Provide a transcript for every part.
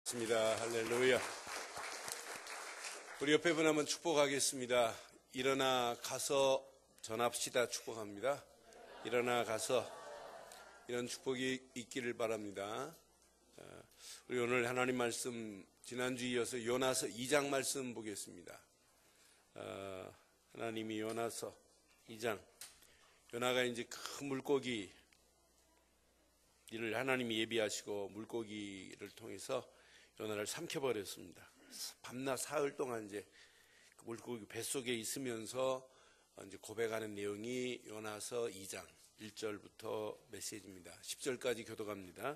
있습니다. 할렐루야. 우리 옆에 분 한번 축복하겠습니다. 일어나 가서 전합시다. 축복합니다. 일어나 가서 이런 축복이 있기를 바랍니다. 우리 오늘 하나님 말씀 지난주 이어서 요나서 2장 말씀 보겠습니다. 하나님이 요나서 2장, 요나가 이제 큰 물고기 이를 하나님이 예비하시고 물고기를 통해서 요나를 삼켜버렸습니다. 밤낮 사흘 동안 이제 그 물고기 뱃속에 있으면서 이제 고백하는 내용이 요나서 2장 1절부터 메시지입니다. 10절까지 교독합니다.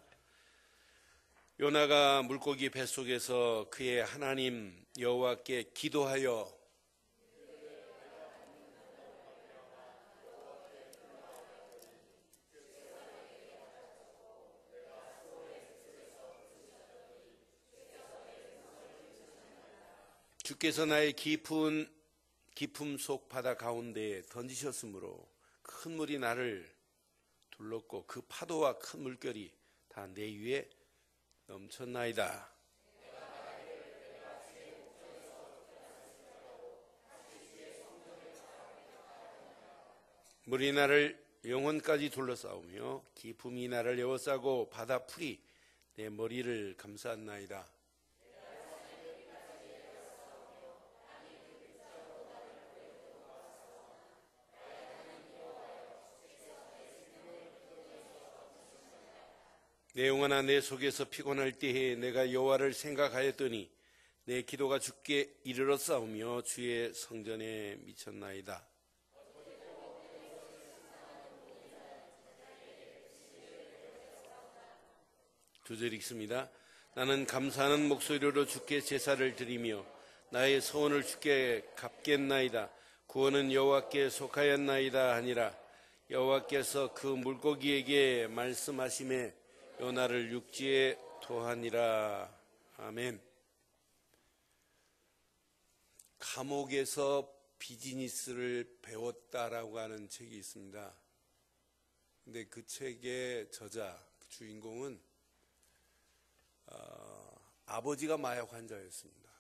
요나가 물고기 뱃속에서 그의 하나님 여호와께 기도하여 주께서 나의 깊음 속 바다 가운데에 던지셨으므로 큰 물이 나를 둘렀고 그 파도와 큰 물결이 다 내 위에 넘쳤나이다. 물이 나를 영혼까지 둘러싸우며 깊음이 나를 에워싸고 바다 풀이 내 머리를 감쌌나이다. 내 영혼아 내 속에서 피곤할 때에 내가 여호와를 생각하였더니 내 기도가 주께 이르렀사오며 주의 성전에 미쳤나이다. 두 절 읽습니다. 나는 감사하는 목소리로 주께 제사를 드리며 나의 소원을 주께 갚겠나이다. 구원은 여호와께 속하였나이다 하니라. 여호와께서 그 물고기에게 말씀하시매 요나를 육지에 토하니라. 아멘. 감옥에서 비즈니스를 배웠다라고 하는 책이 있습니다. 근데 그 책의 저자, 주인공은 아버지가 마약 환자였습니다.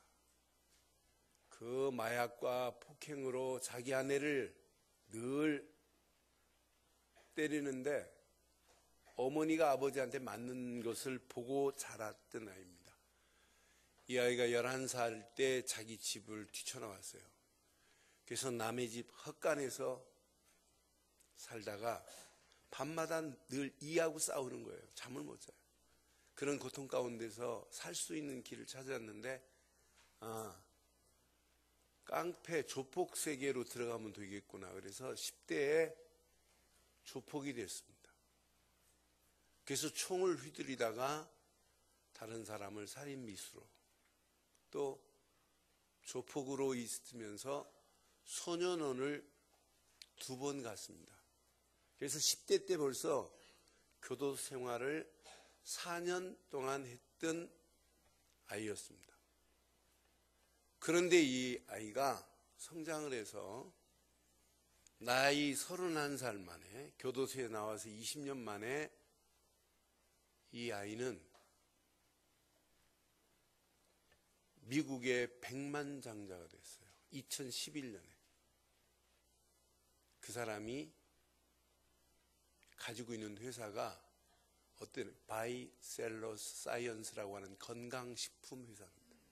그 마약과 폭행으로 자기 아내를 늘 때리는데 어머니가 아버지한테 맞는 것을 보고 자랐던 아이입니다. 이 아이가 11살 때 자기 집을 뛰쳐나왔어요. 그래서 남의 집 헛간에서 살다가 밤마다 늘 이하고 싸우는 거예요. 잠을 못 자요. 그런 고통 가운데서 살 수 있는 길을 찾았는데 깡패 조폭 세계로 들어가면 되겠구나. 그래서 10대에 조폭이 됐습니다. 그래서 총을 휘두르다가 다른 사람을 살인 미수로 또 조폭으로 있으면서 소년원을 2번 갔습니다. 그래서 10대 때 벌써 교도 생활을 4년 동안 했던 아이였습니다. 그런데 이 아이가 성장을 해서 나이 31살 만에 교도소에 나와서 20년 만에 이 아이는 미국의 백만장자가 됐어요. 2011년에. 그 사람이 가지고 있는 회사가 어떤 바이셀러스 사이언스라고 하는 건강식품 회사입니다.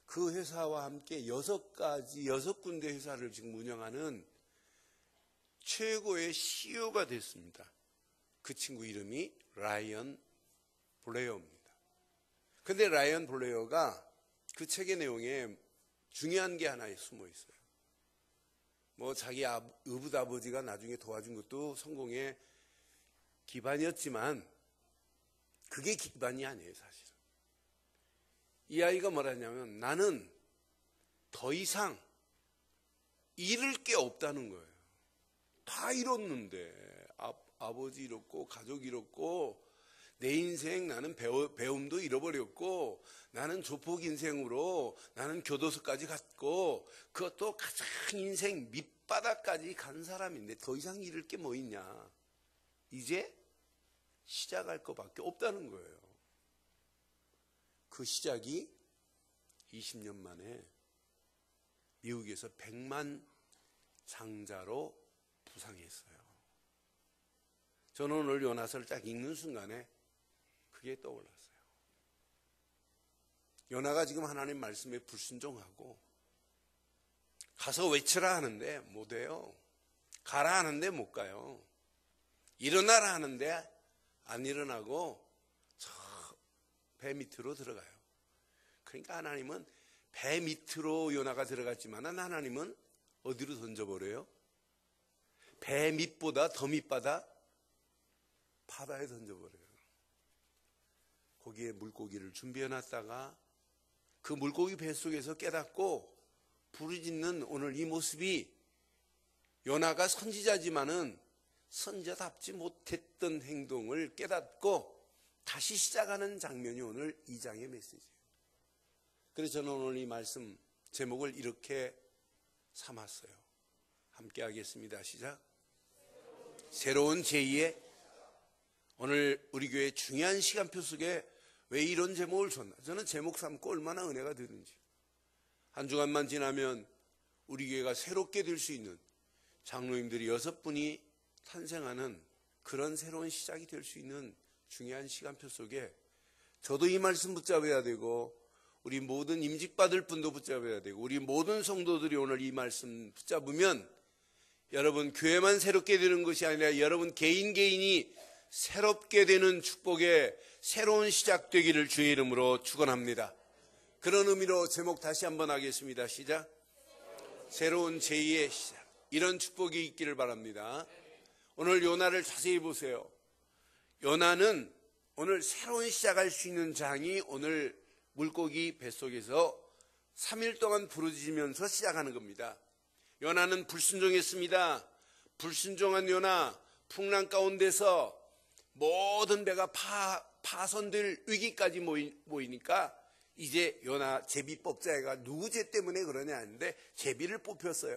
그 회사와 함께 6군데 회사를 지금 운영하는 최고의 CEO가 됐습니다. 그 친구 이름이 라이언 블레어입니다. 그런데 라이언 블레어가 그 책의 내용에 중요한 게 하나 숨어 있어요. 뭐 자기 의붓아버지가 나중에 도와준 것도 성공의 기반이었지만 그게 기반이 아니에요, 사실은. 이 아이가 뭐라냐면 나는 더 이상 잃을 게 없다는 거예요. 다 잃었는데 아버지 잃었고 가족 잃었고 내 인생 나는 배움도 잃어버렸고 나는 조폭 인생으로 나는 교도소까지 갔고 그것도 가장 인생 밑바닥까지 간 사람인데 더 이상 잃을 게 뭐 있냐. 이제 시작할 것밖에 없다는 거예요. 그 시작이 20년 만에 미국에서 100만 장자로 부상했어요. 저는 오늘 요나서를 딱 읽는 순간에 그게 떠올랐어요. 요나가 지금 하나님 말씀에 불순종하고 가서 외치라 하는데 못해요. 가라 하는데 못 가요. 일어나라 하는데 안 일어나고 저 배 밑으로 들어가요. 그러니까 하나님은 배 밑으로 요나가 들어갔지만 하나님은 어디로 던져버려요? 배 밑보다 더 밑바다? 바다에 던져버려요. 거기에 물고기를 준비해놨다가 그 물고기 뱃속에서 깨닫고 부르짖는 오늘 이 모습이 요나가 선지자지만은 선지자답지 못했던 행동을 깨닫고 다시 시작하는 장면이 오늘 2장의 메시지예요. 그래서 저는 오늘 이 말씀 제목을 이렇게 삼았어요. 함께 하겠습니다. 시작. 새로운 제2의 오늘 우리 교회 중요한 시간표 속에 왜 이런 제목을 줬나? 저는 제목 삼고 얼마나 은혜가 되는지. 한 주간만 지나면 우리 교회가 새롭게 될 수 있는 장로님들이 6분이 탄생하는 그런 새로운 시작이 될 수 있는 중요한 시간표 속에 저도 이 말씀 붙잡아야 되고 우리 모든 임직받을 분도 붙잡아야 되고 우리 모든 성도들이 오늘 이 말씀 붙잡으면 여러분 교회만 새롭게 되는 것이 아니라 여러분 개인이 새롭게 되는 축복의 새로운 시작 되기를 주의 이름으로 축원합니다. 그런 의미로 제목 다시 한번 하겠습니다. 시작. 새로운 제2의 시작. 이런 축복이 있기를 바랍니다. 오늘 요나를 자세히 보세요. 요나는 오늘 새로운 시작할 수 있는 장이 오늘 물고기 뱃속에서 3일 동안 부르짖으면서 시작하는 겁니다. 요나는 불순종했습니다. 불순종한 요나 풍랑 가운데서 모든 배가 파손될 위기까지 모이니까 이제 요나 제비 뽑자가 누구 죄 때문에 그러냐 했는데 제비를 뽑혔어요.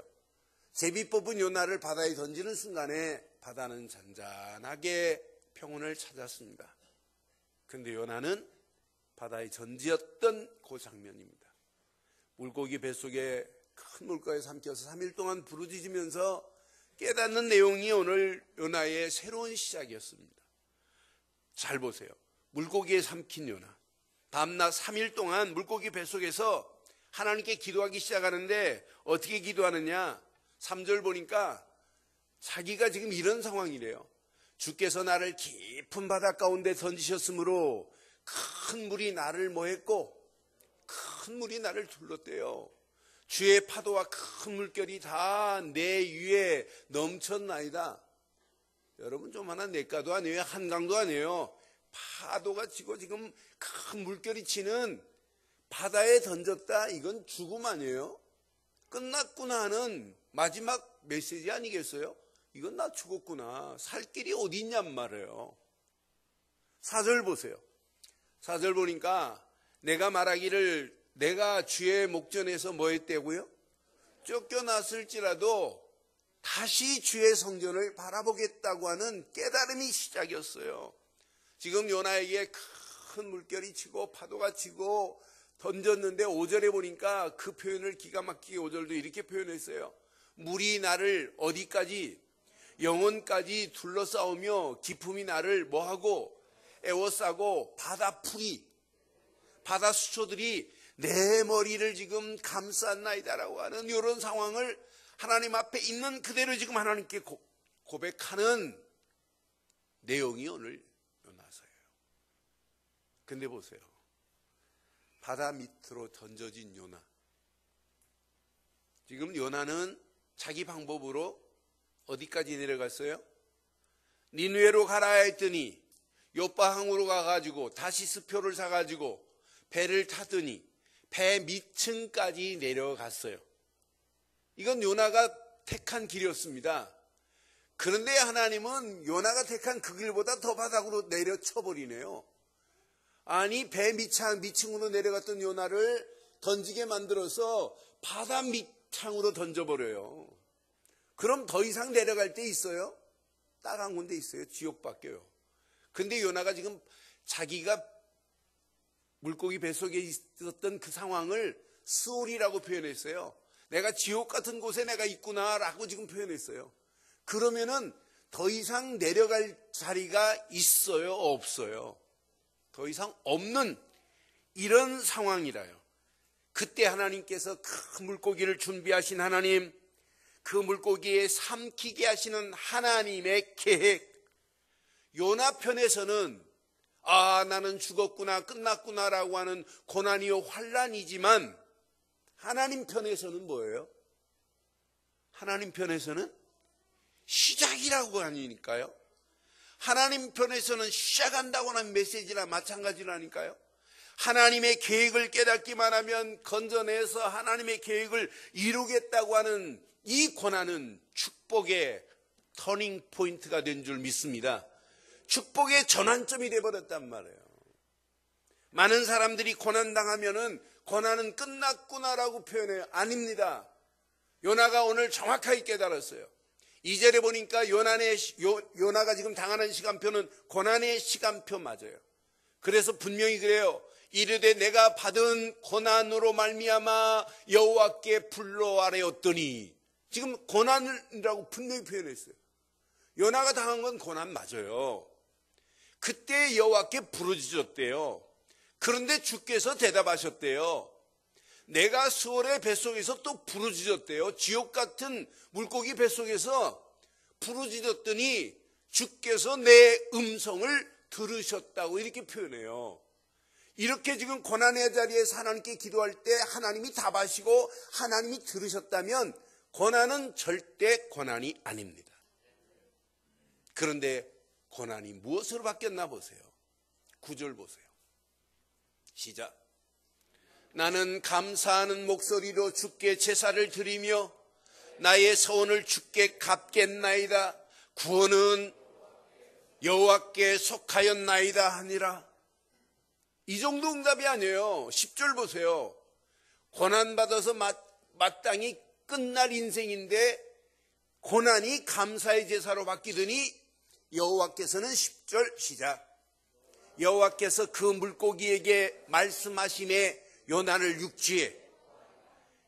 제비 뽑은 요나를 바다에 던지는 순간에 바다는 잔잔하게 평온을 찾았습니다. 그런데 요나는 바다에 던지었던 그 장면입니다. 물고기 뱃속에 큰 물가에 삼켜서 3일 동안 부르짖으면서 깨닫는 내용이 오늘 요나의 새로운 시작이었습니다. 잘 보세요. 물고기에 삼킨 요나. 다음날 3일 동안 물고기 뱃속에서 하나님께 기도하기 시작하는데 어떻게 기도하느냐? 3절 보니까 자기가 지금 이런 상황이래요. 주께서 나를 깊은 바다 가운데 던지셨으므로 큰 물이 나를 뭐했고 큰 물이 나를 둘렀대요. 주의 파도와 큰 물결이 다 내 위에 넘쳤나이다. 여러분 좀 하나 내가도 아니에요. 한강도 아니에요. 파도가 치고 지금 큰 물결이 치는 바다에 던졌다. 이건 죽음 아니에요? 끝났구나 하는 마지막 메시지 아니겠어요? 이건 나 죽었구나. 살 길이 어디 있냔 말이에요. 4절 보세요. 4절 보니까 내가 말하기를 내가 주의 목전에서 뭐 했다고요? 쫓겨났을지라도 다시 주의 성전을 바라보겠다고 하는 깨달음이 시작이었어요. 지금 요나에게 큰 물결이 치고 파도가 치고 던졌는데 5절에 보니까 그 표현을 기가 막히게 5절도 이렇게 표현했어요. 물이 나를 어디까지? 영혼까지 둘러싸우며 기품이 나를 뭐하고? 에워싸고 바다풀이, 바다 수초들이 내 머리를 지금 감쌌나이다라고 하는 이런 상황을 하나님 앞에 있는 그대로 지금 하나님께 고백하는 내용이 오늘 요나서예요. 근데 보세요. 바다 밑으로 던져진 요나. 지금 요나는 자기 방법으로 어디까지 내려갔어요? 니느웨로 가라 했더니 요바항으로 가가지고 다시스표를 사가지고 배를 타더니 배 밑층까지 내려갔어요. 이건 요나가 택한 길이었습니다. 그런데 하나님은 요나가 택한 그 길보다 더 바닥으로 내려쳐버리네요. 아니 배 밑층으로 내려갔던 요나를 던지게 만들어서 바다 밑창으로 던져버려요. 그럼 더 이상 내려갈 데 있어요? 딱 한 군데 있어요. 지옥밖에요. 근데 요나가 지금 자기가 물고기 뱃속에 있었던 그 상황을 스올이라고 표현했어요. 내가 지옥 같은 곳에 내가 있구나라고 지금 표현했어요. 그러면은 더 이상 내려갈 자리가 있어요, 없어요? 더 이상 없는 이런 상황이라요. 그때 하나님께서 큰 물고기를 준비하신 하나님, 그 물고기에 삼키게 하시는 하나님의 계획. 요나 편에서는 나는 죽었구나, 끝났구나라고 하는 고난이요 환난이지만 하나님 편에서는 뭐예요? 하나님 편에서는 시작이라고 하니까요. 하나님 편에서는 시작한다고 하는 메시지나 마찬가지라니까요. 하나님의 계획을 깨닫기만 하면 건져내서 하나님의 계획을 이루겠다고 하는 이 고난은 축복의 터닝 포인트가 된 줄 믿습니다. 축복의 전환점이 되어버렸단 말이에요. 많은 사람들이 고난당하면은 고난은 끝났구나라고 표현해요. 아닙니다. 요나가 오늘 정확하게 깨달았어요. 2절에 보니까 요나가 지금 당하는 시간표는 고난의 시간표 맞아요. 그래서 분명히 그래요. 이르되 내가 받은 고난으로 말미암아 여호와께 불러 아뢰었더니, 지금 고난이라고 분명히 표현했어요. 요나가 당한 건 고난 맞아요. 그때 여호와께 부르짖었대요. 그런데 주께서 대답하셨대요. 내가 스올의 뱃속에서 또 부르짖었대요. 지옥 같은 물고기 뱃속에서 부르짖었더니 주께서 내 음성을 들으셨다고 이렇게 표현해요. 이렇게 지금 고난의 자리에서 하나님께 기도할 때 하나님이 답하시고 하나님이 들으셨다면 고난은 절대 고난이 아닙니다. 그런데 고난이 무엇으로 바뀌었나 보세요. 9절 보세요. 시작. 나는 감사하는 목소리로 주께 제사를 드리며 나의 서원을 주께 갚겠나이다. 구원은 여호와께 속하였나이다 하니라. 이 정도 응답이 아니에요. 10절 보세요. 고난받아서 마땅히 끝날 인생인데 고난이 감사의 제사로 바뀌더니 여호와께서는 10절 시작. 여호와께서 그 물고기에게 말씀하시매 요나를 육지에.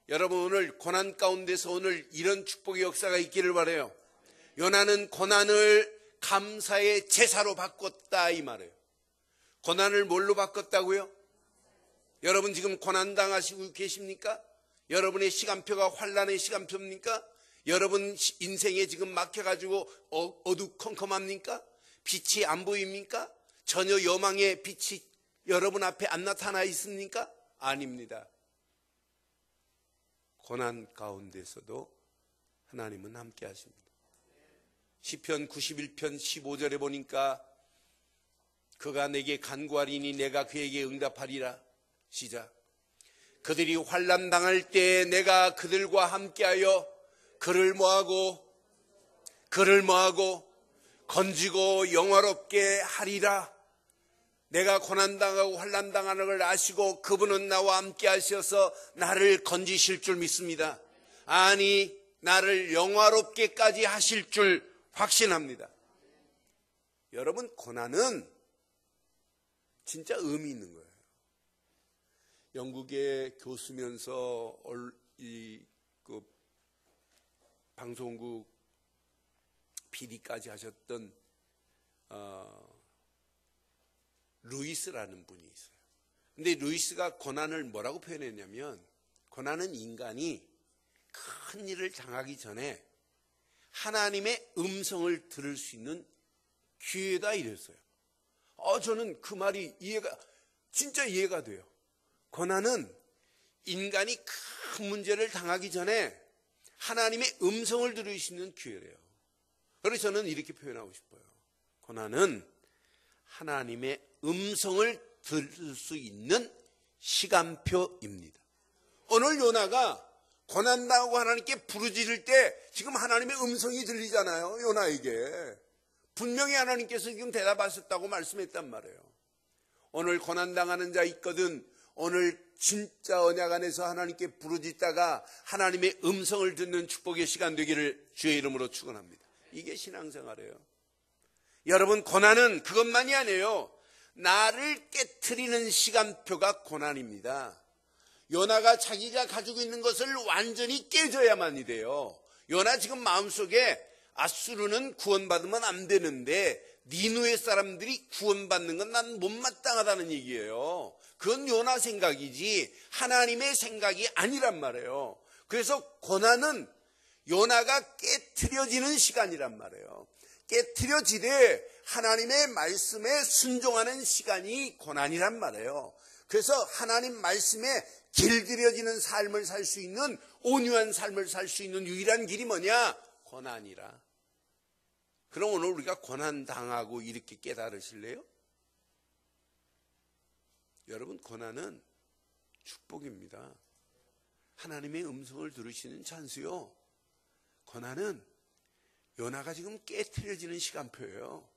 여러분 오늘 고난 가운데서 오늘 이런 축복의 역사가 있기를 바라요. 요나는 고난을 감사의 제사로 바꿨다 이 말이에요. 고난을 뭘로 바꿨다고요? 여러분 지금 고난 당하시고 계십니까? 여러분의 시간표가 환난의 시간표입니까? 여러분 인생에 지금 막혀가지고 어두컴컴합니까? 빛이 안 보입니까? 전혀 여망의 빛이 여러분 앞에 안 나타나 있습니까? 아닙니다. 고난 가운데서도 하나님은 함께 하십니다. 시편 91편 15절에 보니까 그가 내게 간구하리니 내가 그에게 응답하리라. 시작. 그들이 환난 당할 때 내가 그들과 함께하여 그를 뭐하고 건지고 영화롭게 하리라. 내가 고난당하고 환난당하는 걸 아시고 그분은 나와 함께 하셔서 나를 건지실 줄 믿습니다. 아니 나를 영화롭게까지 하실 줄 확신합니다. 여러분 고난은 진짜 의미 있는 거예요. 영국의 교수면서 방송국 PD까지 하셨던 루이스라는 분이 있어요. 근데 루이스가 고난을 뭐라고 표현했냐면 고난은 인간이 큰 일을 당하기 전에 하나님의 음성을 들을 수 있는 기회다 이랬어요. 저는 그 말이 진짜 이해가 돼요. 고난은 인간이 큰 문제를 당하기 전에 하나님의 음성을 들을 수 있는 기회래요. 그래서 저는 이렇게 표현하고 싶어요. 고난은 하나님의 음성을 들을 수 있는 시간표입니다. 오늘 요나가 고난당하고 하나님께 부르짖을 때 지금 하나님의 음성이 들리잖아요. 요나에게. 분명히 하나님께서 지금 대답하셨다고 말씀했단 말이에요. 오늘 고난당하는 자 있거든. 오늘 진짜 언약 안에서 하나님께 부르짖다가 하나님의 음성을 듣는 축복의 시간 되기를 주의 이름으로 축원합니다. 이게 신앙생활이에요. 여러분 고난은 그것만이 아니에요. 나를 깨트리는 시간표가 고난입니다. 요나가 자기가 가지고 있는 것을 완전히 깨져야만이 돼요. 요나 지금 마음속에 아수르는 구원받으면 안 되는데 니누의 사람들이 구원받는 건 난 못마땅하다는 얘기예요. 그건 요나 생각이지 하나님의 생각이 아니란 말이에요. 그래서 고난은 요나가 깨트려지는 시간이란 말이에요. 깨트려지되 하나님의 말씀에 순종하는 시간이 고난이란 말이에요. 그래서 하나님 말씀에 길들여지는 삶을 살 수 있는, 온유한 삶을 살 수 있는 유일한 길이 뭐냐? 고난이라. 그럼 오늘 우리가 고난 당하고 이렇게 깨달으실래요? 여러분, 고난은 축복입니다. 하나님의 음성을 들으시는 찬스요. 고난은 요나가 지금 깨트려지는 시간표예요.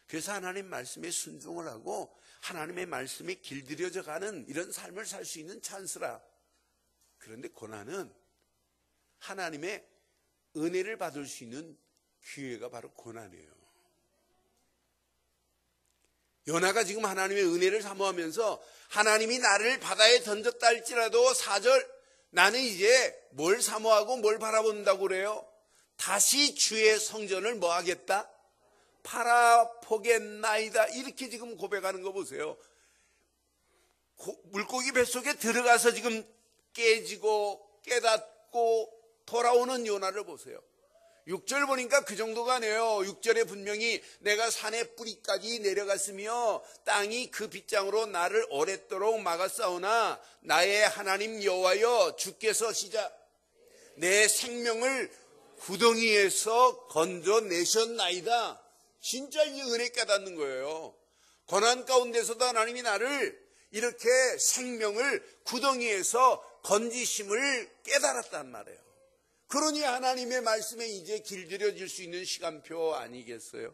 그래서 하나님 말씀에 순종을 하고 하나님의 말씀에 길들여져 가는 이런 삶을 살 수 있는 찬스라. 그런데 고난은 하나님의 은혜를 받을 수 있는 기회가 바로 고난이에요. 요나가 지금 하나님의 은혜를 사모하면서 하나님이 나를 바다에 던졌다 할지라도 4절 나는 이제 뭘 사모하고 뭘 바라본다고 그래요? 다시 주의 성전을 뭐 하겠다? 바라보겠나이다. 이렇게 지금 고백하는 거 보세요. 물고기 뱃속에 들어가서 지금 깨지고 깨닫고 돌아오는 요나를 보세요. 6절 보니까 그 정도가 아니에요. 6절에 분명히 내가 산의 뿌리까지 내려갔으며 땅이 그 빗장으로 나를 오랫도록 막았사오나 나의 하나님 여호와여 주께서 시작 내 생명을 구덩이에서 건져내셨나이다. 진짜 이 은혜 깨닫는 거예요. 고난 가운데서도 하나님이 나를 이렇게 생명을 구덩이에서 건지심을 깨달았단 말이에요. 그러니 하나님의 말씀에 이제 길들여질 수 있는 시간표 아니겠어요?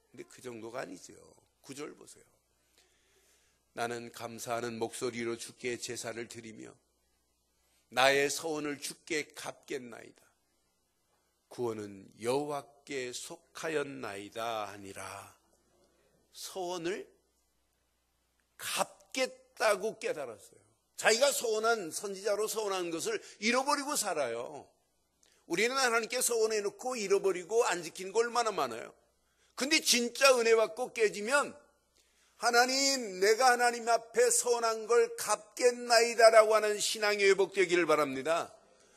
근데 그 정도가 아니죠. 9절 보세요. 나는 감사하는 목소리로 주께 제사를 드리며 나의 서원을 주께 갚겠나이다. 구원은 여호와께 속하였나이다 하니라. 서원을 갚겠다고 깨달았어요. 자기가 서원한, 선지자로 서원한 것을 잃어버리고 살아요. 우리는 하나님께 서원해놓고 잃어버리고 안 지키는 거 얼마나 많아요. 근데 진짜 은혜 받고 깨지면 하나님, 내가 하나님 앞에 서원한 걸 갚겠나이다라고 하는 신앙이 회복되기를 바랍니다.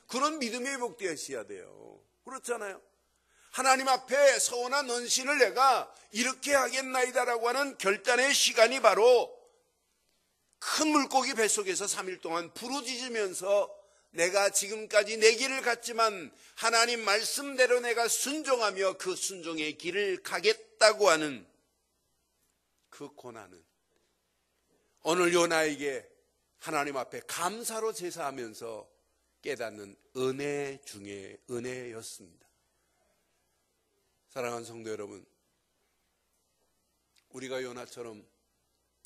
그런 믿음이 회복되어야 돼요. 그렇잖아요. 하나님 앞에 서원한 언신을 내가 이렇게 하겠나이다라고 하는 결단의 시간이 바로 큰 물고기 뱃속에서 3일 동안 부르짖으면서 내가 지금까지 내 길을 갔지만 하나님 말씀대로 내가 순종하며 그 순종의 길을 가겠다고 하는 그 고난은 오늘 요나에게 하나님 앞에 감사로 제사하면서 깨닫는 은혜 중에 은혜였습니다. 사랑하는 성도 여러분, 우리가 요나처럼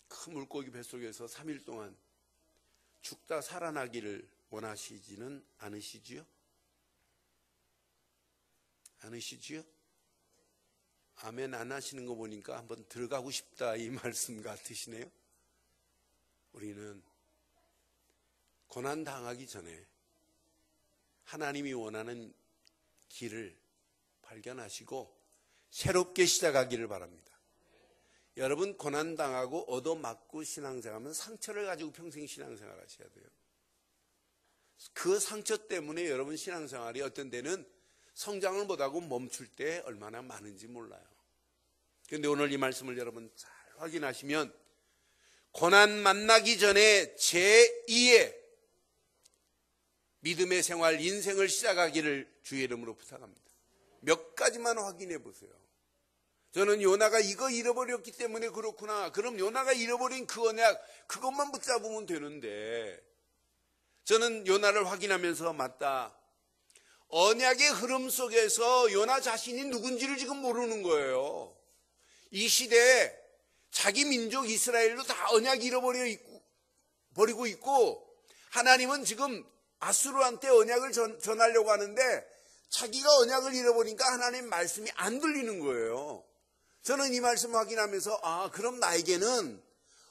큰 물고기 뱃속에서 3일 동안 죽다 살아나기를 원하시지는 않으시지요? 않으시지요? 아멘 안 하시는 거 보니까 한번 들어가고 싶다 이 말씀 같으시네요. 우리는 고난 당하기 전에 하나님이 원하는 길을 발견하시고 새롭게 시작하기를 바랍니다. 여러분 고난당하고 얻어맞고 신앙생활하면 상처를 가지고 평생 신앙생활 하셔야 돼요. 그 상처 때문에 여러분 신앙생활이 어떤 데는 성장을 못하고 멈출 때 얼마나 많은지 몰라요. 그런데 오늘 이 말씀을 여러분 잘 확인하시면 고난 만나기 전에 제2의 믿음의 생활, 인생을 시작하기를 주의 이름으로 부탁합니다. 몇 가지만 확인해 보세요. 저는 요나가 이거 잃어버렸기 때문에 그렇구나. 그럼 요나가 잃어버린 그 언약, 그것만 붙잡으면 되는데 저는 요나를 확인하면서 맞다. 언약의 흐름 속에서 요나 자신이 누군지를 지금 모르는 거예요. 이 시대에 자기 민족 이스라엘로 다 언약 잃어버리고 있고 하나님은 지금 아수르한테 언약을 전하려고 하는데 자기가 언약을 잃어버리니까 하나님 말씀이 안 들리는 거예요. 저는 이 말씀 확인하면서 그럼 나에게는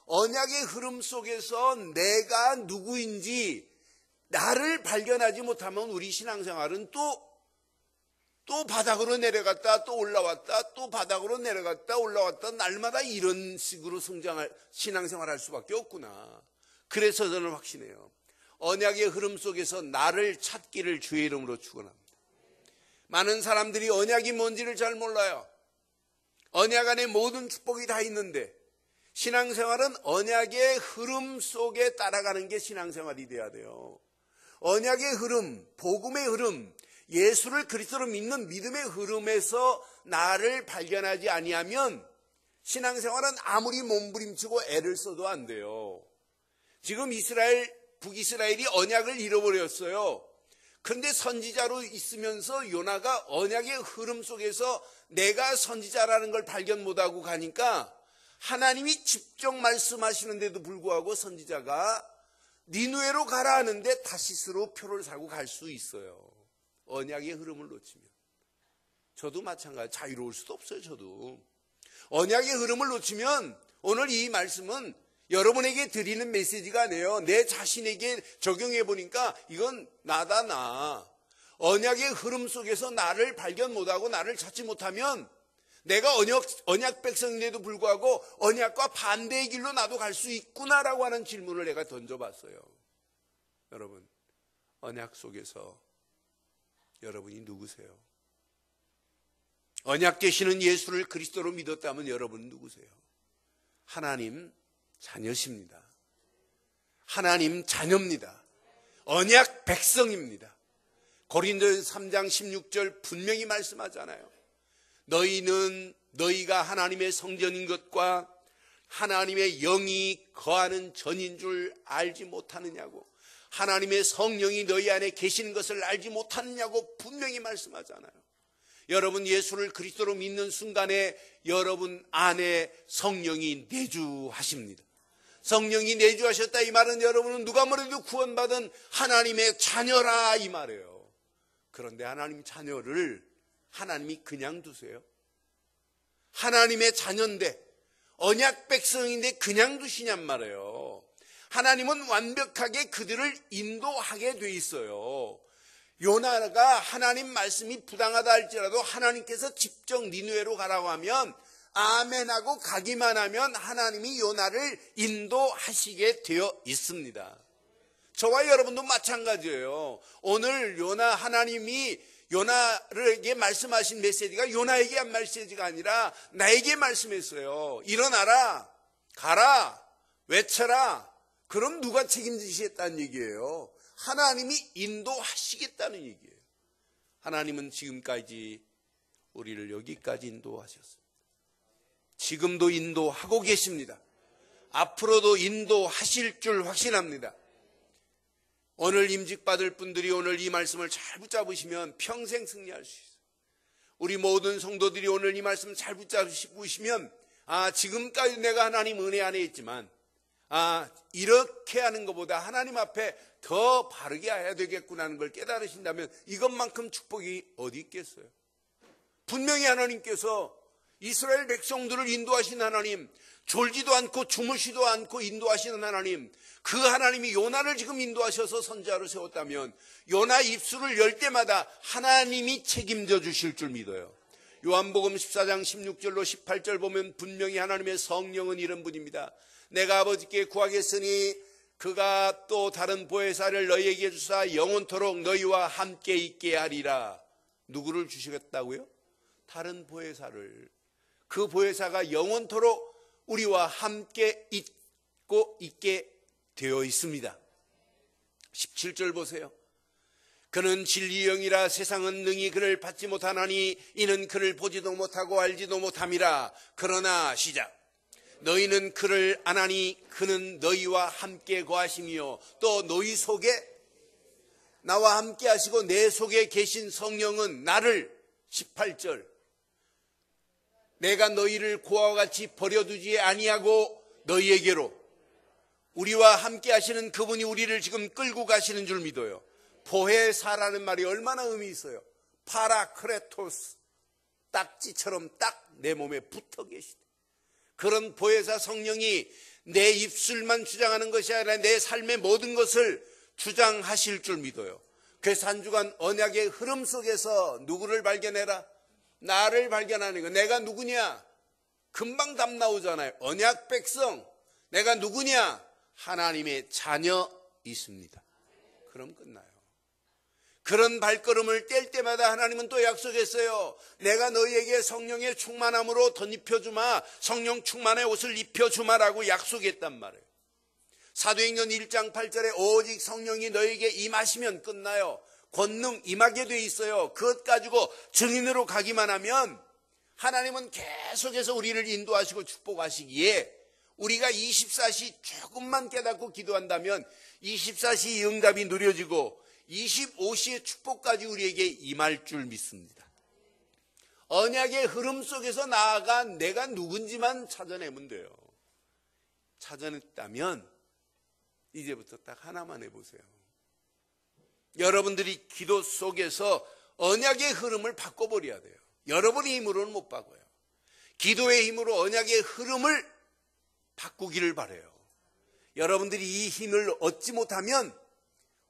언약의 흐름 속에서 내가 누구인지 나를 발견하지 못하면 우리 신앙생활은 또 바닥으로 내려갔다 또 올라왔다 또 바닥으로 내려갔다 올라왔다 날마다 이런 식으로 신앙생활할 수밖에 없구나. 그래서 저는 확신해요. 언약의 흐름 속에서 나를 찾기를 주의 이름으로 축원합니다. 많은 사람들이 언약이 뭔지를 잘 몰라요. 언약 안에 모든 축복이 다 있는데 신앙생활은 언약의 흐름 속에 따라가는 게 신앙생활이 돼야 돼요. 언약의 흐름, 복음의 흐름, 예수를 그리스도로 믿는 믿음의 흐름에서 나를 발견하지 아니하면 신앙생활은 아무리 몸부림치고 애를 써도 안 돼요. 지금 북이스라엘이 언약을 잃어버렸어요. 그런데 선지자로 있으면서 요나가 언약의 흐름 속에서 내가 선지자라는 걸 발견 못하고 가니까 하나님이 직접 말씀하시는데도 불구하고 선지자가 니누에로 가라 하는데 다시스로 표를 사고 갈 수 있어요. 언약의 흐름을 놓치면. 저도 마찬가지. 자유로울 수도 없어요. 저도. 언약의 흐름을 놓치면 오늘 이 말씀은 여러분에게 드리는 메시지가 아니에요. 내 자신에게 적용해 보니까 이건 나다 나. 언약의 흐름 속에서 나를 발견 못하고 나를 찾지 못하면 내가 언약 백성인데도 불구하고 언약과 반대의 길로 나도 갈 수 있구나라고 하는 질문을 내가 던져봤어요. 여러분, 언약 속에서 여러분이 누구세요? 언약 되시는 예수를 그리스도로 믿었다면 여러분은 누구세요? 하나님 자녀십니다. 하나님 자녀입니다. 언약 백성입니다. 고린도전서 3장 16절 분명히 말씀하잖아요. 너희가 하나님의 성전인 것과 하나님의 영이 거하는 전인 줄 알지 못하느냐고, 하나님의 성령이 너희 안에 계신 것을 알지 못하느냐고 분명히 말씀하잖아요. 여러분 예수를 그리스도로 믿는 순간에 여러분 안에 성령이 내주하십니다. 성령이 내주하셨다 이 말은 여러분은 누가 뭐래도 구원받은 하나님의 자녀라 이 말이에요. 그런데 하나님 자녀를 하나님이 그냥 두세요? 하나님의 자녀인데 언약 백성인데 그냥 두시냔 말이에요. 하나님은 완벽하게 그들을 인도하게 돼 있어요. 요나가 하나님 말씀이 부당하다 할지라도 하나님께서 직접 니누에로 가라고 하면 아멘하고 가기만 하면 하나님이 요나를 인도하시게 되어 있습니다. 저와 여러분도 마찬가지예요. 오늘 하나님이 요나에게 말씀하신 메시지가 요나에게 한 메시지가 아니라 나에게 말씀했어요. 일어나라, 가라, 외쳐라. 그럼 누가 책임지시겠다는 얘기예요? 하나님이 인도하시겠다는 얘기예요. 하나님은 지금까지 우리를 여기까지 인도하셨습니다. 지금도 인도하고 계십니다. 앞으로도 인도하실 줄 확신합니다. 오늘 임직받을 분들이 오늘 이 말씀을 잘 붙잡으시면 평생 승리할 수 있어요. 우리 모든 성도들이 오늘 이 말씀을 잘 붙잡으시면 지금까지 내가 하나님 은혜 안에 있지만 이렇게 하는 것보다 하나님 앞에 더 바르게 해야 되겠구나 하는 걸 깨달으신다면 이것만큼 축복이 어디 있겠어요? 분명히 하나님께서 이스라엘 백성들을 인도하신 하나님, 졸지도 않고 주무시도 않고 인도하시는 하나님, 그 하나님이 요나를 지금 인도하셔서 선지자로 세웠다면 요나 입술을 열 때마다 하나님이 책임져 주실 줄 믿어요. 요한복음 14장 16절로 18절 보면 분명히 하나님의 성령은 이런 분입니다. 내가 아버지께 구하겠으니 그가 또 다른 보혜사를 너희에게 주사 영원토록 너희와 함께 있게 하리라. 누구를 주시겠다고요? 다른 보혜사를. 그 보혜사가 영원토록 우리와 함께 있게 되어 있습니다. 17절 보세요. 그는 진리의 영이라 세상은 능히 그를 받지 못하나니 이는 그를 보지도 못하고 알지도 못함이라. 그러나 시작. 너희는 그를 아나니 그는 너희와 함께 거하시며 또 너희 속에 나와 함께 하시고 내 속에 계신 성령은 나를 18절 내가 너희를 고아와 같이 버려두지 아니하고 너희에게로 우리와 함께 하시는 그분이 우리를 지금 끌고 가시는 줄 믿어요. 보혜사라는 말이 얼마나 의미 있어요. 파라크레토스, 딱지처럼 딱 내 몸에 붙어 계시다. 그런 보혜사 성령이 내 입술만 주장하는 것이 아니라 내 삶의 모든 것을 주장하실 줄 믿어요. 그래서 한 주간 언약의 흐름 속에서 누구를 발견해라? 나를 발견하는 거. 내가 누구냐? 금방 답 나오잖아요. 언약 백성. 내가 누구냐? 하나님의 자녀 있습니다. 그럼 끝나요. 그런 발걸음을 뗄 때마다 하나님은 또 약속했어요. 내가 너희에게 성령의 충만함으로 덧입혀주마. 성령 충만의 옷을 입혀주마라고 약속했단 말이에요. 사도행전 1장 8절에 오직 성령이 너희에게 임하시면 끝나요. 권능 임하게 돼 있어요. 그것 가지고 증인으로 가기만 하면 하나님은 계속해서 우리를 인도하시고 축복하시기에 우리가 24시 조금만 깨닫고 기도한다면 24시 응답이 누려지고 25시의 축복까지 우리에게 임할 줄 믿습니다. 언약의 흐름 속에서 나아가 내가 누군지만 찾아내면 돼요. 찾아냈다면 이제부터 딱 하나만 해보세요. 여러분들이 기도 속에서 언약의 흐름을 바꿔버려야 돼요. 여러분의 힘으로는 못 바꿔요. 기도의 힘으로 언약의 흐름을 바꾸기를 바라요. 여러분들이 이 힘을 얻지 못하면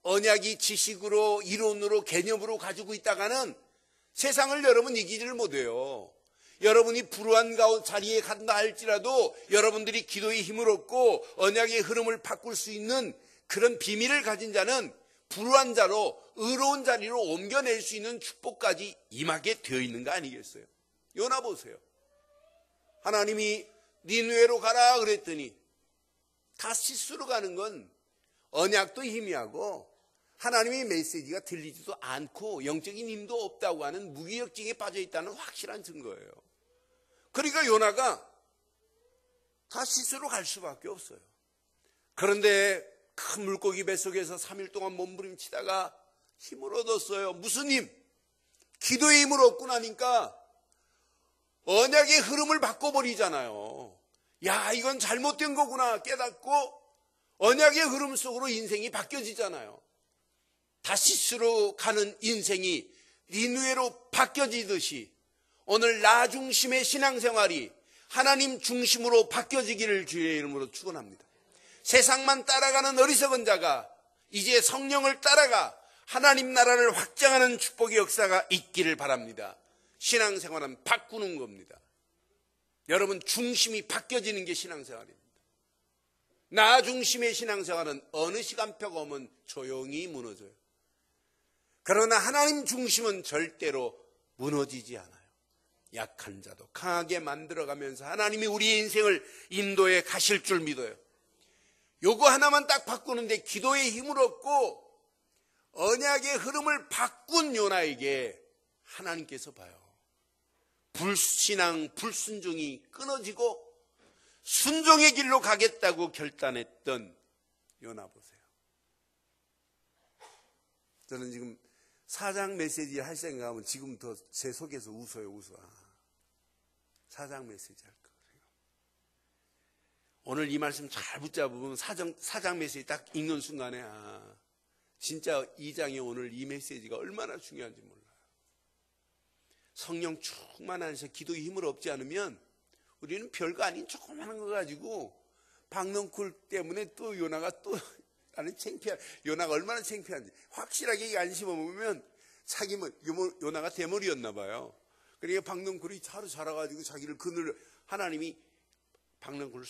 언약이 지식으로 이론으로 개념으로 가지고 있다가는 세상을 여러분 이기지를 못해요. 여러분이 불우한 자리에 간다 할지라도 여러분들이 기도의 힘을 얻고 언약의 흐름을 바꿀 수 있는 그런 비밀을 가진 자는 불우한 자로 의로운 자리로 옮겨낼 수 있는 축복까지 임하게 되어 있는 거 아니겠어요? 요나 보세요. 하나님이 니느웨로 가라 그랬더니 다시스로 가는 건 언약도 희미하고 하나님의 메시지가 들리지도 않고 영적인 힘도 없다고 하는 무기력증에 빠져 있다는 확실한 증거예요. 그러니까 요나가 다시스로 갈 수밖에 없어요. 그런데 큰 물고기 뱃속에서 3일 동안 몸부림치다가 힘을 얻었어요. 무슨 힘? 기도의 힘을 얻고 나니까 언약의 흐름을 바꿔버리잖아요. 야, 이건 잘못된 거구나 깨닫고 언약의 흐름 속으로 인생이 바뀌어지잖아요. 다시스로 가는 인생이 니느웨로 바뀌어지듯이 오늘 나 중심의 신앙생활이 하나님 중심으로 바뀌어지기를 주의 이름으로 축원합니다. 세상만 따라가는 어리석은 자가 이제 성령을 따라가 하나님 나라를 확장하는 축복의 역사가 있기를 바랍니다. 신앙생활은 바꾸는 겁니다. 여러분 중심이 바뀌어지는 게 신앙생활입니다. 나 중심의 신앙생활은 어느 시간표가 오면 조용히 무너져요. 그러나 하나님 중심은 절대로 무너지지 않아요. 약한 자도 강하게 만들어가면서 하나님이 우리의 인생을 인도해 가실 줄 믿어요. 요거 하나만 딱 바꾸는데 기도의 힘을 얻고 언약의 흐름을 바꾼 요나에게 하나님께서 봐요. 불신앙, 불순종이 끊어지고 순종의 길로 가겠다고 결단했던 요나 보세요. 저는 지금 사장 메시지 할 생각하면 지금부터 제 속에서 웃어요. 사장 메시지 할 거예요. 오늘 이 말씀 잘 붙잡으면 사장 메시지 딱 읽는 순간에 진짜 2장에 오늘 이 메시지가 얼마나 중요한지 몰라요. 성령 충만하셔서 기도의 힘을 얻지 않으면 우리는 별거 아닌 조그마한 거 가지고 박넝쿨 때문에 또 요나가 또 나는 창피한 요나가 얼마나 창피한지 확실하게 안심을 보면 요나가 대머리였나 봐요. 그러니까 박넝쿨이 하루 자라가지고 자기를 그늘 하나님이 박넝쿨을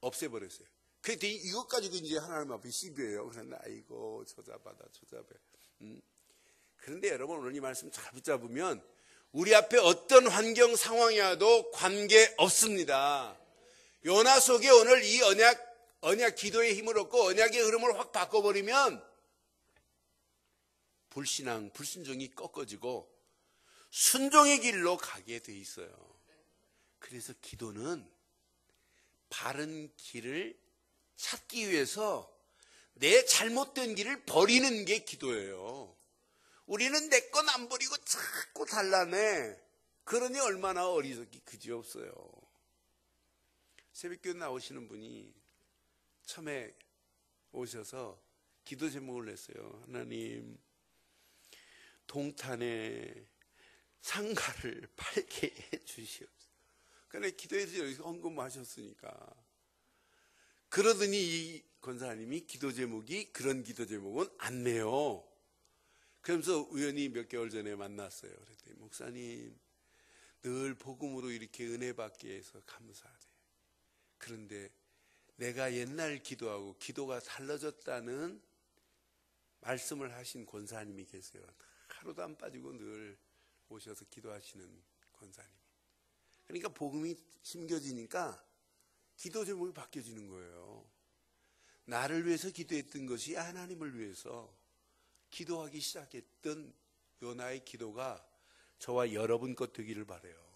없애버렸어요. 그랬더니 이것 가지고 이제 하나님 앞에 시비해요. 그래서 아이고 저자바다. 그런데 여러분 오늘 이 말씀 잘 붙잡으면 우리 앞에 어떤 환경 상황이 와도 관계 없습니다. 요나 속에 오늘 이 언약 기도의 힘을 얻고 언약의 흐름을 확 바꿔버리면 불신앙, 불순종이 꺾어지고 순종의 길로 가게 돼 있어요. 그래서 기도는 바른 길을 찾기 위해서 내 잘못된 길을 버리는 게 기도예요. 우리는 내 건 안 버리고 자꾸 달라내. 그러니 얼마나 어리석기 그지없어요. 새벽교회 나오시는 분이 처음에 오셔서 기도 제목을 냈어요. 하나님, 동탄에 상가를 팔게 해 주시옵소서. 그런데 기도해서 여기서 헌금하셨으니까. 그러더니 이 권사님이 기도 제목이 그런 기도 제목은 안 내요. 그러면서 우연히 몇 개월 전에 만났어요. 그랬더니 목사님 늘 복음으로 이렇게 은혜 받게 해서 감사하대. 그런데 내가 옛날 기도하고 기도가 달라졌다는 말씀을 하신 권사님이 계세요. 하루도 안 빠지고 늘 오셔서 기도하시는 권사님. 그러니까 복음이 심겨지니까 기도 제목이 바뀌어지는 거예요. 나를 위해서 기도했던 것이 하나님을 위해서 기도하기 시작했던 요나의 기도가 저와 여러분 것 되기를 바라요.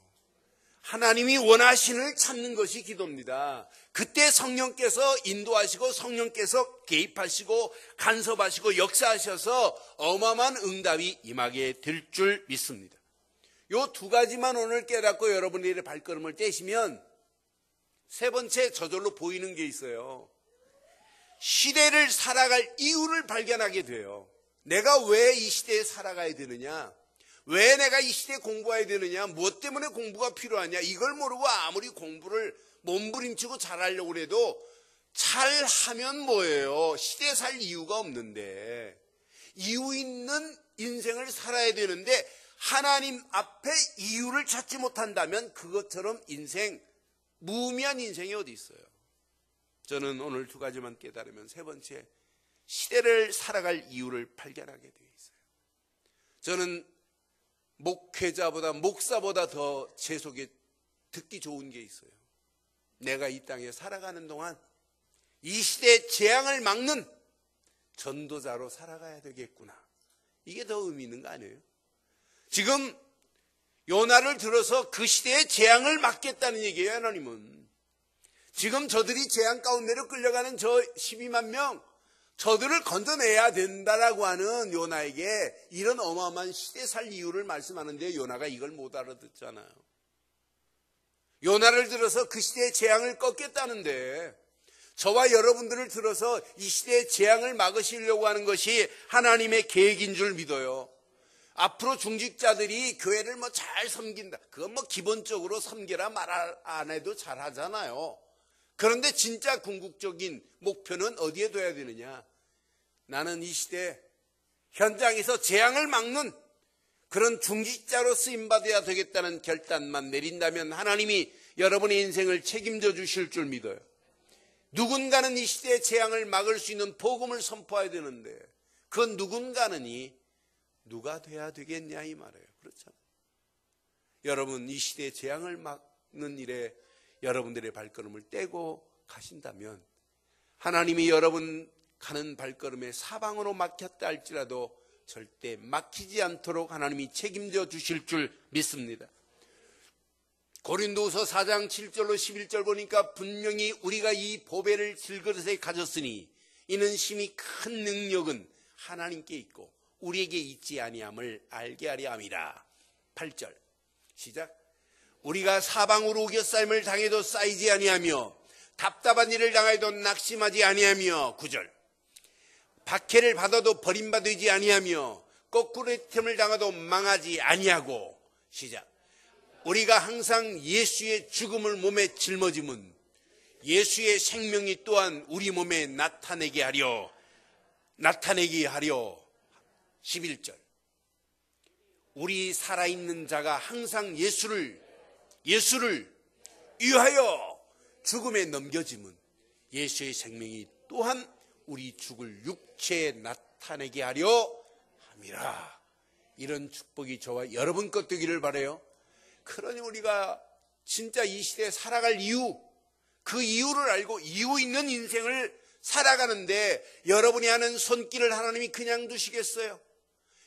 하나님이 원하시는 찾는 것이 기도입니다. 그때 성령께서 인도하시고 성령께서 개입하시고 간섭하시고 역사하셔서 어마어마한 응답이 임하게 될 줄 믿습니다. 요 두 가지만 오늘 깨닫고 여러분들의 발걸음을 떼시면 세 번째 저절로 보이는 게 있어요. 시대를 살아갈 이유를 발견하게 돼요. 내가 왜 이 시대에 살아가야 되느냐? 왜 내가 이 시대에 공부해야 되느냐? 무엇 때문에 공부가 필요하냐? 이걸 모르고 아무리 공부를 몸부림치고 잘하려고 해도 잘하면 뭐예요? 시대에 살 이유가 없는데 이유 있는 인생을 살아야 되는데 하나님 앞에 이유를 찾지 못한다면 그것처럼 인생, 무의미한 인생이 어디 있어요? 저는 오늘 두 가지만 깨달으면 세 번째, 시대를 살아갈 이유를 발견하게 되어 있어요. 저는 목회자보다 목사보다 더 제 속에 듣기 좋은 게 있어요. 내가 이 땅에 살아가는 동안 이 시대의 재앙을 막는 전도자로 살아가야 되겠구나. 이게 더 의미 있는 거 아니에요? 지금 요나를 들어서 그 시대의 재앙을 막겠다는 얘기예요. 하나님은 지금 저들이 재앙 가운데로 끌려가는 저 12만 명, 저들을 건져내야 된다라고 하는 요나에게 이런 어마어마한 시대 살 이유를 말씀하는데 요나가 이걸 못 알아듣잖아요. 요나를 들어서 그 시대의 재앙을 꺾겠다는데 저와 여러분들을 들어서 이 시대의 재앙을 막으시려고 하는 것이 하나님의 계획인 줄 믿어요. 앞으로 중직자들이 교회를 뭐 잘 섬긴다. 그건 뭐 기본적으로 섬기라 말 안 해도 잘 하잖아요. 그런데 진짜 궁극적인 목표는 어디에 둬야 되느냐? 나는 이 시대 현장에서 재앙을 막는 그런 중직자로 쓰임받아야 되겠다는 결단만 내린다면 하나님이 여러분의 인생을 책임져 주실 줄 믿어요. 누군가는 이 시대의 재앙을 막을 수 있는 복음을 선포해야 되는데 그 누군가는이 누가 돼야 되겠냐 이 말이에요. 그렇잖아요. 여러분 이 시대의 재앙을 막는 일에 여러분들의 발걸음을 떼고 가신다면 하나님이 여러분 가는 발걸음에 사방으로 막혔다 할지라도 절대 막히지 않도록 하나님이 책임져 주실 줄 믿습니다. 고린도후서 4장 7절로 11절 보니까 분명히 우리가 이 보배를 질그릇에 가졌으니 이는 심히 큰 능력은 하나님께 있고 우리에게 있지 아니함을 알게 하려 함이라. 8절 시작. 우리가 사방으로 우겨싸임을 당해도 쌓이지 아니하며 답답한 일을 당해도 낙심하지 아니하며 9절 박해를 받아도 버림받지 아니하며 거꾸로됨을 당해도 망하지 아니하고 시작. 우리가 항상 예수의 죽음을 몸에 짊어짐은 예수의 생명이 또한 우리 몸에 나타내게 하려 11절 우리 살아있는 자가 항상 예수를 위하여 죽음에 넘겨짐은 예수의 생명이 또한 우리 죽을 육체에 나타내게 하려 함이라. 이런 축복이 저와 여러분 것 되기를 바라요. 그러니 우리가 진짜 이 시대에 살아갈 이유, 그 이유를 알고 이유 있는 인생을 살아가는데 여러분이 하는 손길을 하나님이 그냥 두시겠어요?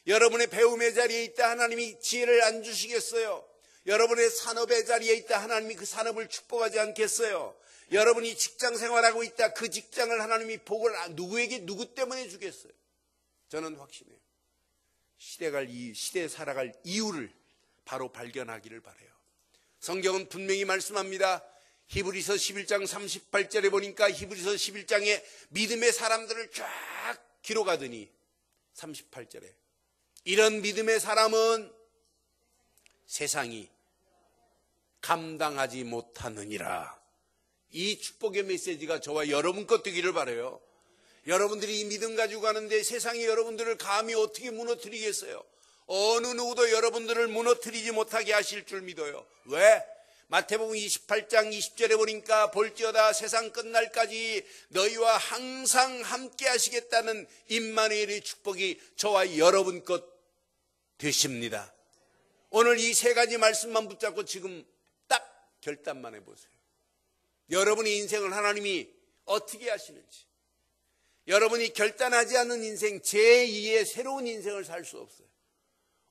여러분의 배움의 자리에 있다 하나님이 지혜를 안 주시겠어요? 여러분의 산업의 자리에 있다 하나님이 그 산업을 축복하지 않겠어요? 여러분이 직장 생활하고 있다 그 직장을 하나님이 복을 누구에게 누구 때문에 주겠어요? 저는 확신해요. 시대에 살아갈 이유를 바로 발견하기를 바라요. 성경은 분명히 말씀합니다. 히브리서 11장 38절에 보니까 히브리서 11장에 믿음의 사람들을 쫙 기록하더니 38절에 이런 믿음의 사람은 세상이 감당하지 못하느니라. 이 축복의 메시지가 저와 여러분 것 되기를 바라요. 여러분들이 이 믿음 가지고 가는데 세상이 여러분들을 감히 어떻게 무너뜨리겠어요? 어느 누구도 여러분들을 무너뜨리지 못하게 하실 줄 믿어요. 왜? 마태복음 28장 20절에 보니까 볼지어다 세상 끝날까지 너희와 항상 함께 하시겠다는 임마누엘의 축복이 저와 여러분 것 되십니다. 오늘 이 세 가지 말씀만 붙잡고 지금 딱 결단만 해보세요. 여러분의 인생을 하나님이 어떻게 하시는지. 여러분이 결단하지 않는 인생, 제2의 새로운 인생을 살 수 없어요.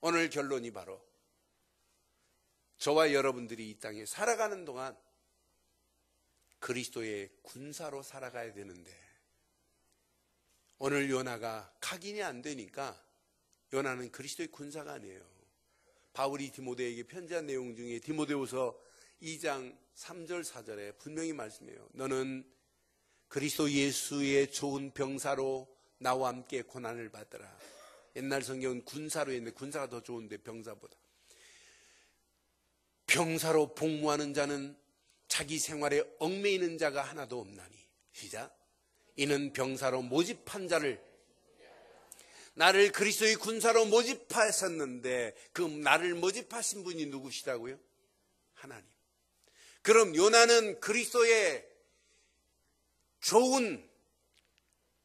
오늘 결론이 바로 저와 여러분들이 이 땅에 살아가는 동안 그리스도의 군사로 살아가야 되는데, 오늘 요나가 각인이 안 되니까 요나는 그리스도의 군사가 아니에요. 바울이 디모데에게 편지한 내용 중에 디모데후서 2장 3절 4절에 분명히 말씀해요. 너는 그리스도 예수의 좋은 병사로 나와 함께 고난을 받으라. 옛날 성경은 군사로 했는데 군사가 더 좋은데 병사보다. 병사로 복무하는 자는 자기 생활에 얽매이는 자가 하나도 없나니. 시작. 이는 병사로 모집한 자를, 나를 그리스도의 군사로 모집하셨는데 그 나를 모집하신 분이 누구시다고요? 하나님. 그럼 요나는 그리스도의 좋은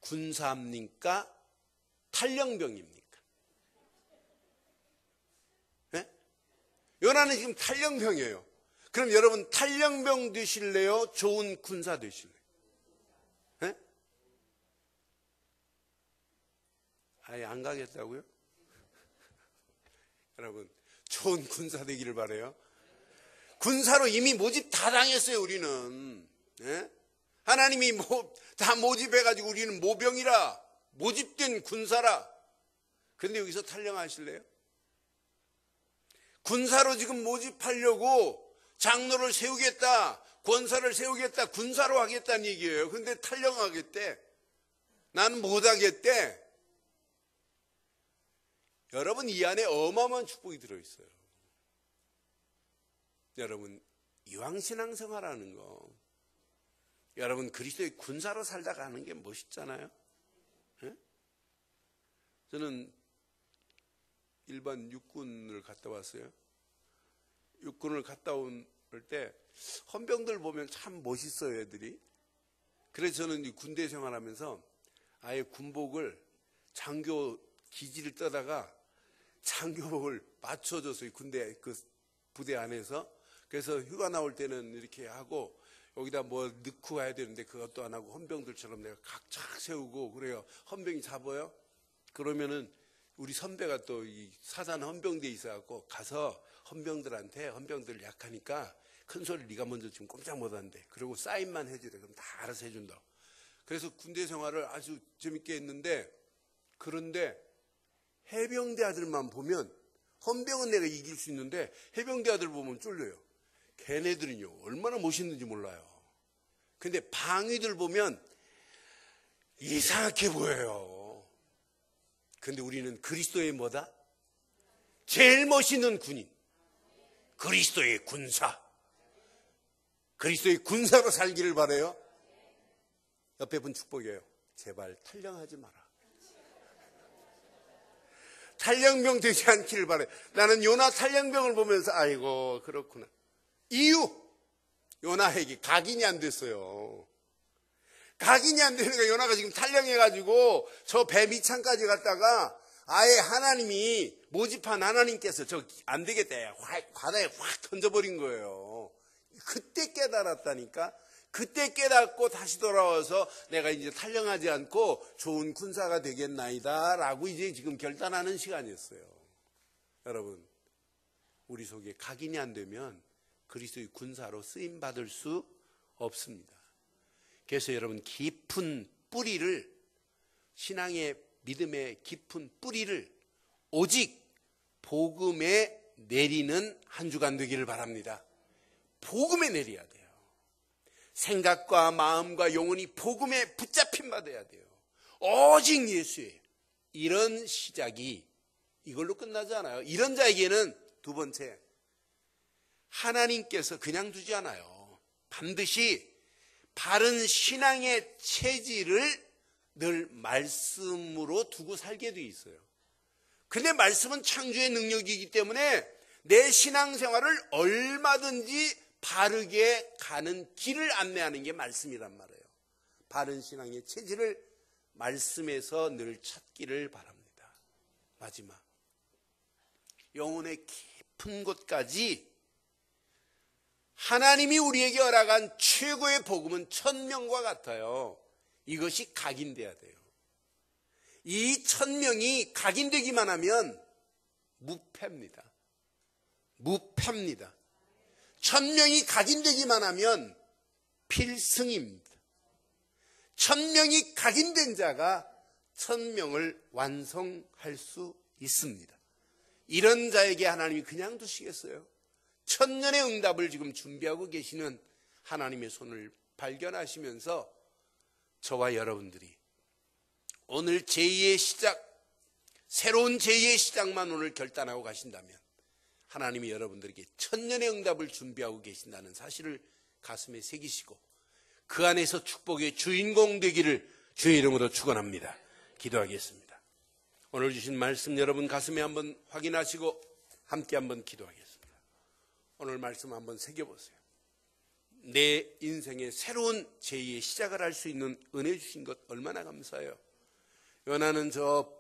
군사입니까? 탈영병입니까? 네? 요나는 지금 탈영병이에요. 그럼 여러분 탈영병 되실래요? 좋은 군사 되실래요? 네? 아예 안 가겠다고요? 여러분 좋은 군사 되기를 바라요. 군사로 이미 모집 다 당했어요. 우리는. 네? 하나님이 다 모집해가지고 우리는 모병이라, 모집된 군사라. 그런데 여기서 탈영하실래요? 군사로 지금 모집하려고 장로를 세우겠다, 권사를 세우겠다, 군사로 하겠다는 얘기예요. 그런데 탈영하겠대. 나는 못하겠대. 여러분 이 안에 어마어마한 축복이 들어있어요. 여러분 이왕신앙생활하는 거, 여러분 그리스도의 군사로 살다가 하는 게 멋있잖아요. 네? 저는 일반 육군을 갔다 왔어요. 육군을 갔다 올 때 헌병들 보면 참 멋있어요, 애들이. 그래서 저는 군대 생활하면서 아예 군복을 장교 기지를 떠다가 장교복을 맞춰줬어요. 군대 그 부대 안에서. 그래서 휴가 나올 때는 이렇게 하고 여기다 뭐 넣고 가야 되는데 그것도 안 하고 헌병들처럼 내가 각착 세우고 그래요. 헌병이 잡아요. 그러면은 우리 선배가 또 이 사산 헌병대에 있어갖고 가서 헌병들을 약하니까 큰 소리를 네가 먼저 지금 꼼짝 못한대. 그리고 사인만 해주래. 그럼 다 알아서 해준다. 그래서 군대 생활을 아주 재밌게 했는데, 그런데 해병대 아들만 보면, 헌병은 내가 이길 수 있는데 해병대 아들 보면 쫄려요. 걔네들은요 얼마나 멋있는지 몰라요. 근데 방위들 보면 이상하게 보여요. 근데 우리는 그리스도의 뭐다? 제일 멋있는 군인, 그리스도의 군사, 그리스도의 군사로 살기를 바라요. 옆에 분 축복이에요. 제발 탈영하지 마라. 탈영병 되지 않기를 바라요. 나는 요나 탈영병을 보면서 아이고 그렇구나. 이유, 요나에게 각인이 안 됐어요. 각인이 안 되니까 요나가 지금 탈영해가지고 저 배 밑창까지 갔다가 아예 하나님이 모집한 하나님께서 저 안 되겠다, 바다에 확 던져버린 거예요. 그때 깨달았다니까. 그때 깨닫고 다시 돌아와서 내가 이제 탈영하지 않고 좋은 군사가 되겠나이다 라고 이제 지금 결단하는 시간이었어요. 여러분, 우리 속에 각인이 안 되면 그리스도의 군사로 쓰임받을 수 없습니다. 그래서 여러분 깊은 뿌리를, 신앙의 믿음의 깊은 뿌리를 오직 복음에 내리는 한 주간 되기를 바랍니다. 복음에 내려야 돼요. 생각과 마음과 영혼이 복음에 붙잡힌 바 돼야 돼요. 오직 예수예요. 이런 시작이 이걸로 끝나지 않아요. 이런 자에게는 두 번째 하나님께서 그냥 두지 않아요. 반드시 바른 신앙의 체질을 늘 말씀으로 두고 살게 돼 있어요. 근데 말씀은 창조의 능력이기 때문에 내 신앙생활을 얼마든지 바르게 가는 길을 안내하는 게 말씀이란 말이에요. 바른 신앙의 체질을 말씀에서 늘 찾기를 바랍니다. 마지막, 영혼의 깊은 곳까지 하나님이 우리에게 허락한 최고의 복음은 천명과 같아요. 이것이 각인돼야 돼요. 이 천명이 각인되기만 하면 무패입니다. 무패입니다. 천명이 각인되기만 하면 필승입니다. 천명이 각인된 자가 천명을 완성할 수 있습니다. 이런 자에게 하나님이 그냥 두시겠어요? 천년의 응답을 지금 준비하고 계시는 하나님의 손을 발견하시면서 저와 여러분들이 오늘 제2의 시작, 새로운 제2의 시작만 오늘 결단하고 가신다면 하나님이 여러분들에게 천년의 응답을 준비하고 계신다는 사실을 가슴에 새기시고 그 안에서 축복의 주인공 되기를 주의 이름으로 축원합니다. 기도하겠습니다. 오늘 주신 말씀 여러분 가슴에 한번 확인하시고 함께 한번 기도하겠습니다. 오늘 말씀 한번 새겨보세요. 내 인생의 새로운 제2의 시작을 할 수 있는 은혜 주신 것 얼마나 감사해요. 요나는 저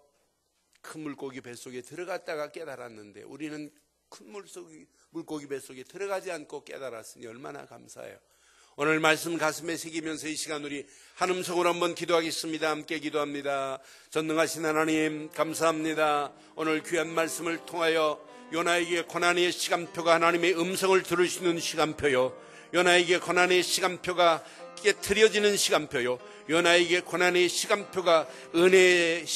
큰 물고기 뱃속에 들어갔다가 깨달았는데 우리는 큰 물고기 뱃속에 들어가지 않고 깨달았으니 얼마나 감사해요. 오늘 말씀 가슴에 새기면서 이 시간 우리 한음성으로 한번 기도하겠습니다. 함께 기도합니다. 전능하신 하나님 감사합니다. 오늘 귀한 말씀을 통하여 요나에게 고난의 시간표가 하나님의 음성을 들으시는 시간표요, 요나에게 고난의 시간표가 깨트려지는 시간표요, 요나에게 고난의 시간표가 은혜의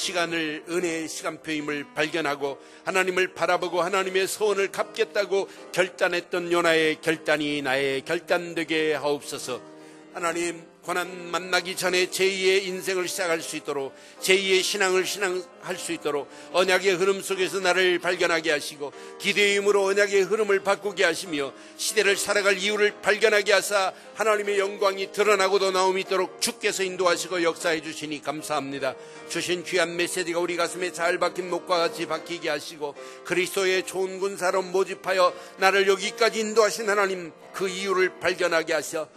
시간표임을 발견하고 하나님을 바라보고 하나님의 소원을 갚겠다고 결단했던 요나의 결단이 나의 결단되게 하옵소서. 하나님, 고난 만나기 전에 제2의 인생을 시작할 수 있도록, 제2의 신앙을 신앙할 수 있도록 언약의 흐름 속에서 나를 발견하게 하시고 기대의 힘으로 언약의 흐름을 바꾸게 하시며 시대를 살아갈 이유를 발견하게 하사 하나님의 영광이 드러나고도 나옴이 있도록 주께서 인도하시고 역사해 주시니 감사합니다. 주신 귀한 메시지가 우리 가슴에 잘 박힌 목과 같이 박히게 하시고 그리스도의 좋은 군사로 모집하여 나를 여기까지 인도하신 하나님, 그 이유를 발견하게 하셔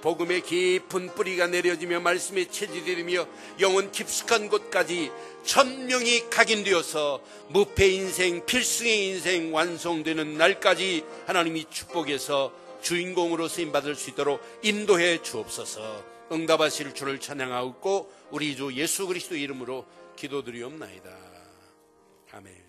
복음의 깊은 뿌리가 내려지며 말씀의 체질이 되며 영혼 깊숙한 곳까지 천명이 각인되어서 무패 인생, 필승의 인생 완성되는 날까지 하나님이 축복해서 주인공으로 쓰임받을 수 있도록 인도해 주옵소서. 응답하실 주를 찬양하고 우리 주 예수 그리스도 이름으로 기도드리옵나이다. 아멘.